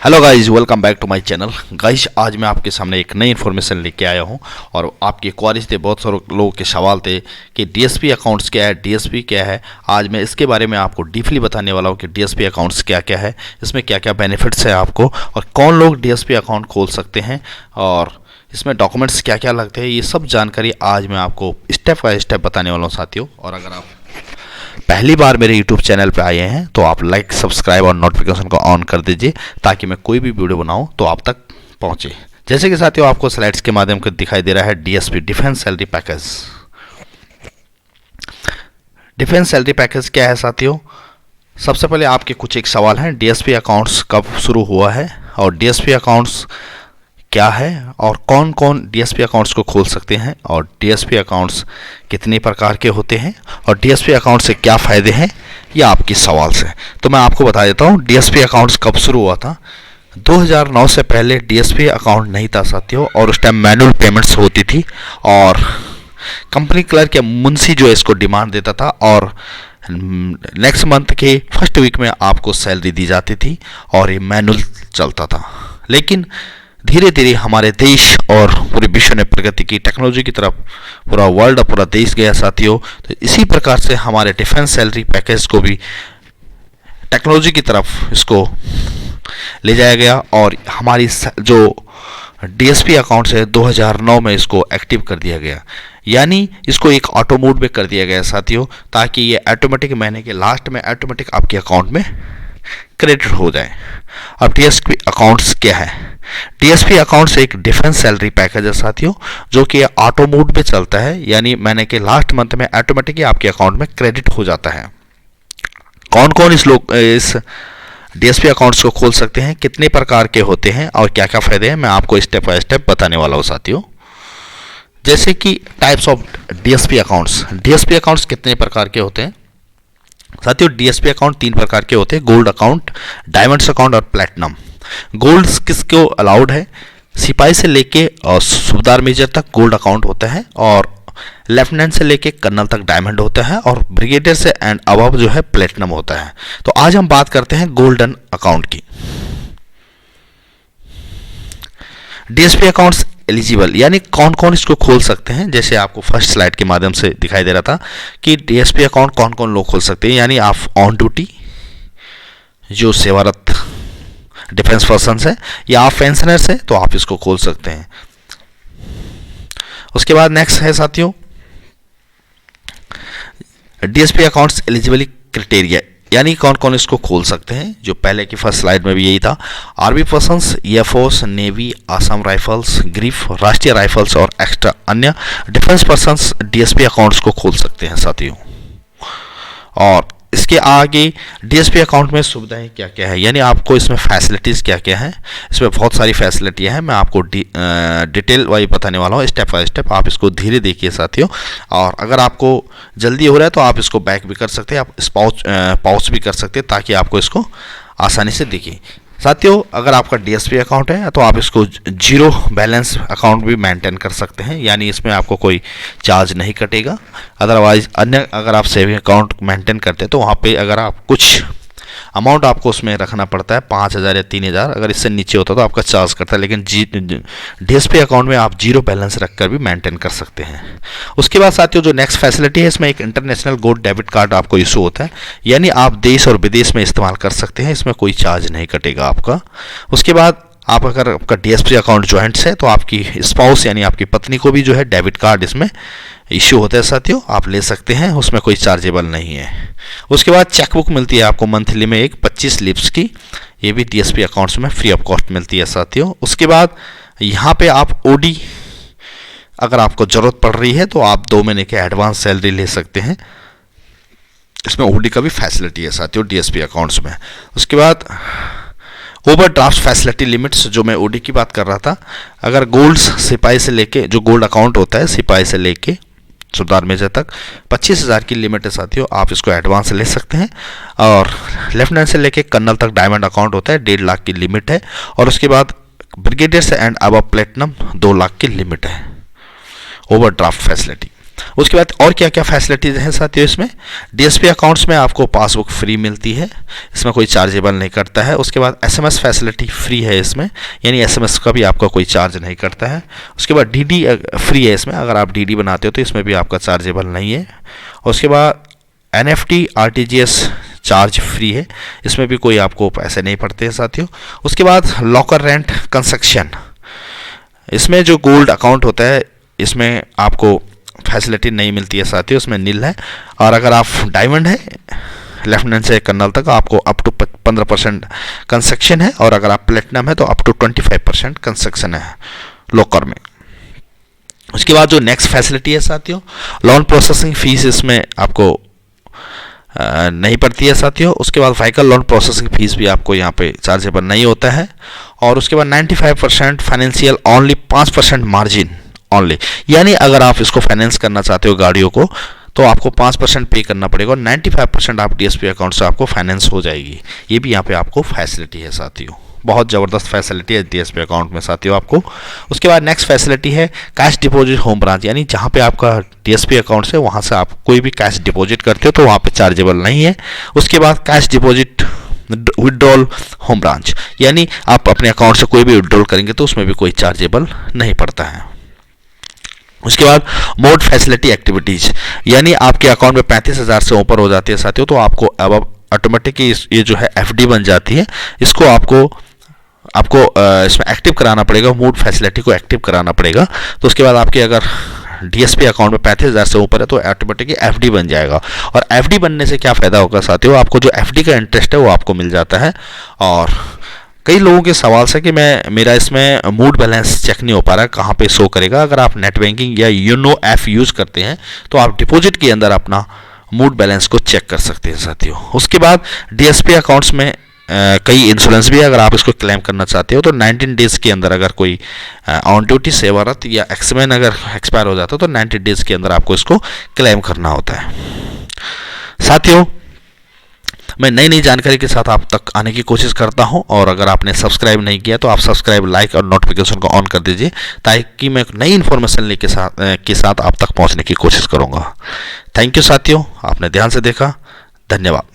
Hello guys, welcome back to my channel. Guys, आज मैं आपके सामने एक नई इन्फॉर्मेशन लेके आया हूं और आपके क्वारीज थे, बहुत सारे लोगों के सवाल थे कि डीएसपी अकाउंट्स क्या है, डीएसपी क्या है। आज मैं इसके बारे में आपको डीपली बताने वाला हूं कि डीएसपी अकाउंट्स क्या क्या है, इसमें क्या क्या बेनिफिट्स है आपको और कौन लोग डीएसपी अकाउंट खोल सकते हैं और इसमें डॉक्यूमेंट्स क्या क्या लगते हैं। ये सब जानकारी आज मैं आपको स्टेप बाय स्टेप बताने वाला हूँ साथियों। और अगर आप पहली बार मेरे YouTube चैनल पे आए हैं तो आप लाइक, सब्सक्राइब और नोटिफिकेशन को ऑन कर दीजिए ताकि मैं कोई भी वीडियो बनाऊं तो आप तक पहुंचे। जैसे कि साथियों आपको स्लाइड्स के माध्यम से दिखाई दे रहा है DSP, defence salary package. Defence salary package क्या है साथियों? सबसे पहले आपके कुछ एक सवाल हैं, डीएसपी अकाउंट्स कब शुरू हुआ है और डीएसपी अकाउंट्स क्या है और कौन कौन डीएसपी अकाउंट्स को खोल सकते हैं और डीएसपी अकाउंट्स कितने प्रकार के होते हैं और डीएसपी अकाउंट से क्या फ़ायदे हैं, ये आपके सवाल से। तो मैं आपको बता देता हूँ डीएसपी अकाउंट्स कब शुरू हुआ था। 2009 से पहले डीएसपी अकाउंट नहीं था साथियों और उस टाइम मैनुअल पेमेंट्स होती थी और कंपनी क्लर्क या मुंशी जो इसको डिमांड देता था और नेक्स्ट मंथ के फर्स्ट वीक में आपको सैलरी दी जाती थी और ये मैनुअल चलता था। लेकिन धीरे धीरे हमारे देश और पूरे विश्व ने प्रगति की, टेक्नोलॉजी की तरफ पूरा वर्ल्ड और पूरा देश गया साथियों। तो इसी प्रकार से हमारे डिफेंस सैलरी पैकेज को भी टेक्नोलॉजी की तरफ इसको ले जाया गया और हमारी जो डीएसपी अकाउंट है 2009 में इसको एक्टिव कर दिया गया, यानी इसको एक ऑटो मोड में कर दिया गया साथियों, ताकि ये ऑटोमेटिक महीने के लास्ट में ऑटोमेटिक आपके अकाउंट में क्रेडिट हो जाए। अब डीएसपी अकाउंट्स क्या है? डीएसपी अकाउंट्स एक डिफेंस सैलरी पैकेज है साथियों, जो कि ऑटो मोड में चलता है, यानी महीने के लास्ट मंथ में ऑटोमेटिकली आपके अकाउंट में क्रेडिट हो जाता है। कौन कौन इस डीएसपी अकाउंट्स को खोल सकते हैं, कितने प्रकार के होते हैं और क्या क्या फायदे हैं, मैं आपको स्टेप बाय स्टेप बताने वाला हूँ साथियों। जैसे कि types of DSP accounts. DSP accounts कितने प्रकार के होते हैं साथियों? डीएसपी अकाउंट 3 प्रकार के होते हैं, गोल्ड अकाउंट, डायमंड्स अकाउंट और प्लैटिनम। गोल्ड किसको अलाउड है? सिपाही से लेके और सूबेदार मेजर तक गोल्ड अकाउंट होता है और लेफ्टिनेंट से लेके कर्नल तक डायमंड होता है और ब्रिगेडियर से एंड अबव जो है प्लेटिनम होता है। तो आज हम बात करते हैं गोल्डन अकाउंट की। डीएसपी अकाउंट्स एलिजिबल, यानी कौन कौन इसको खोल सकते हैं। जैसे आपको फर्स्ट स्लाइड के माध्यम से दिखाई दे रहा था कि डीएसपी अकाउंट कौन कौन लोग खोल सकते हैं, यानी आप ऑन ड्यूटी जो सेवारत डिफेंस पर्सन है या आप पेंशनर्स है तो आप इसको खोल सकते हैं। उसके बाद नेक्स्ट है साथियों डीएसपी अकाउंट्स एलिजिबिलिटी क्राइटेरिया, यानी कौन कौन इसको खोल सकते हैं। जो पहले की फर्स्ट स्लाइड में भी यही था, army persons, air force, navy, Assam rifles, grief, राष्ट्रीय राइफल्स और एक्स्ट्रा अन्य डिफेंस पर्सन्स डीएसपी अकाउंट्स को खोल सकते हैं साथियों। और इसके आगे डीएसपी अकाउंट में सुविधाएं क्या क्या है, यानी आपको इसमें फैसिलिटीज़ क्या क्या है। इसमें बहुत सारी फैसिलिटियां हैं, मैं आपको डिटेल वाइज बताने वाला हूँ स्टेप बाय स्टेप। आप इसको धीरे देखिए साथियों, और अगर आपको जल्दी हो रहा है तो आप इसको बैक भी कर सकते हैं, आप पाउच भी कर सकते हैं ताकि आपको इसको आसानी से दिखे साथियों। अगर आपका डीएसपी अकाउंट है तो आप इसको जीरो बैलेंस अकाउंट भी मेंटेन कर सकते हैं, यानी इसमें आपको कोई चार्ज नहीं कटेगा। अदरवाइज अन्य अगर आप सेविंग अकाउंट मेंटेन करते हैं तो वहाँ पे अगर आप कुछ अमाउंट आपको उसमें रखना पड़ता है, 5,000 या 3,000, अगर इससे नीचे होता तो आपका चार्ज करता है। लेकिन डीएसपी अकाउंट में आप जीरो बैलेंस रखकर भी मेंटेन कर सकते हैं। उसके बाद साथियों जो नेक्स्ट फैसिलिटी है, इसमें एक इंटरनेशनल गोल्ड डेबिट कार्ड आपको इशू होता है, यानी आप देश और विदेश में इस्तेमाल कर सकते हैं, इसमें कोई चार्ज नहीं कटेगा आपका। उसके बाद आप अगर आपका डीएसपी अकाउंट जॉइंट्स है तो आपकी स्पाउस यानी आपकी पत्नी को भी जो है डेबिट कार्ड इसमें इश्यू होता है साथियों, आप ले सकते हैं, उसमें कोई चार्जेबल नहीं है। उसके बाद चेकबुक मिलती है आपको मंथली में एक 25 लीव्स की, ये भी डीएसपी अकाउंट्स में फ्री ऑफ कॉस्ट मिलती है साथियों। उसके बाद यहाँ पे आप ओडी अगर आपको ज़रूरत पड़ रही है तो आप 2 महीने के एडवांस सैलरी ले सकते हैं, इसमें ओडी का भी फैसिलिटी है साथियों डीएसपी अकाउंट्स में। उसके बाद ओवरड्राफ्ट फैसिलिटी लिमिट्स, जो मैं ओडी की बात कर रहा था, अगर गोल्ड सिपाही से लेके जो गोल्ड अकाउंट होता है सिपाही से लेके सूबेदार मेजर तक 25,000 की लिमिट है साथियों, आप इसको एडवांस ले सकते हैं। और लेफ्टिनेंट से लेके कर्नल तक डायमंड अकाउंट होता है, 1.5 लाख की लिमिट है। और उसके बाद ब्रिगेडियर से एंड अबव प्लेटिनम 2 लाख की लिमिट है ओवरड्राफ्ट फैसिलिटी। उसके बाद और क्या क्या फैसिलिटीज़ हैं साथियों इसमें, डीएसपी अकाउंट्स में आपको पासबुक फ्री मिलती है, इसमें कोई चार्जेबल नहीं करता है। उसके बाद एसएमएस फैसिलिटी फ्री है इसमें, यानी एसएमएस का भी आपका कोई चार्ज नहीं करता है। उसके बाद डीडी फ्री है इसमें, अगर आप डीडी बनाते हो तो इसमें भी आपका चार्जेबल नहीं है। उसके बाद एनएफटी आरटीजीएस चार्ज फ्री है, इसमें भी कोई आपको पैसे नहीं पड़ते हैं साथियों। उसके बाद लॉकर रेंट कंस्ट्रक्शन, इसमें जो गोल्ड अकाउंट होता है इसमें आपको फैसिलिटी नहीं मिलती है साथियों, उसमें नील है। और अगर आप डायमंड है लेफ्टिनेंट से कर्नल तक आपको अप टू 15% कंसेक्शन है, और अगर आप प्लेटिनम है तो अप टू 25% कंसेक्शन है लॉकर में। उसके बाद जो नेक्स्ट फैसिलिटी है साथियों, लोन प्रोसेसिंग फीस इसमें आपको नहीं पड़ती है साथियों। उसके बाद व्हीकल लोन प्रोसेसिंग फीस भी आपको यहाँ पे चार्जेबल नहीं होता है। और उसके बाद 95% फाइनेंशियल ओनली 5% मार्जिन ओनली, यानी अगर आप इसको फाइनेंस करना चाहते हो गाड़ियों को तो आपको 5% पे करना पड़ेगा और 95% आप डीएसपी अकाउंट से आपको फाइनेंस हो जाएगी। ये भी यहाँ पे आपको फैसिलिटी है साथियों, बहुत ज़बरदस्त फैसिलिटी है डीएसपी अकाउंट में साथियों आपको। उसके बाद नेक्स्ट फैसिलिटी है कैश डिपॉजिट होम ब्रांच, यानी जहाँ पे आपका डीएसपी अकाउंट से वहाँ से आप कोई भी कैश डिपॉजिट करते हो तो वहाँ पे चार्जेबल नहीं है। उसके बाद cash deposit withdrawal home branch, यानी आप अपने अकाउंट से कोई भी विड्रॉल करेंगे तो उसमें भी कोई चार्जेबल नहीं पड़ता है। उसके बाद मोड फैसिलिटी एक्टिविटीज, यानी आपके अकाउंट में 35,000 से ऊपर हो जाती है साथियों तो आपको अब ऑटोमेटिक ये जो है एफडी बन जाती है, इसको आपको इसमें एक्टिव कराना पड़ेगा, मूड फैसिलिटी को एक्टिव कराना पड़ेगा। तो उसके बाद आपके अगर डीएसपी अकाउंट में 35,000 से ऊपर है तो ऑटोमेटिकली एफडी बन जाएगा। और एफडी बनने से क्या फ़ायदा होगा साथियों, आपको जो एफडी का इंटरेस्ट है वो आपको मिल जाता है। और कई लोगों के सवाल से कि मेरा इसमें मूड बैलेंस चेक नहीं हो पा रहा है, कहाँ पे शो करेगा। अगर आप नेट बैंकिंग या यूनो ऐप यूज़ करते हैं तो आप डिपॉजिट के अंदर अपना मूड बैलेंस को चेक कर सकते हैं साथियों। उसके बाद डीएसपी अकाउंट्स में कई इंश्योरेंस भी है, अगर आप इसको क्लेम करना चाहते हो तो 19 डेज़ के अंदर अगर कोई ऑन ड्यूटी सेवारत या एक्समैन अगर एक्सपायर हो जाता है तो 90 डेज़ के अंदर आपको इसको क्लेम करना होता है। साथियों, मैं नई नई जानकारी के साथ आप तक आने की कोशिश करता हूं, और अगर आपने सब्सक्राइब नहीं किया तो आप सब्सक्राइब, लाइक और नोटिफिकेशन को ऑन कर दीजिए ताकि मैं नई इन्फॉर्मेशन लेके के साथ आप तक पहुंचने की कोशिश करूंगा। थैंक यू साथियों, आपने ध्यान से देखा, धन्यवाद।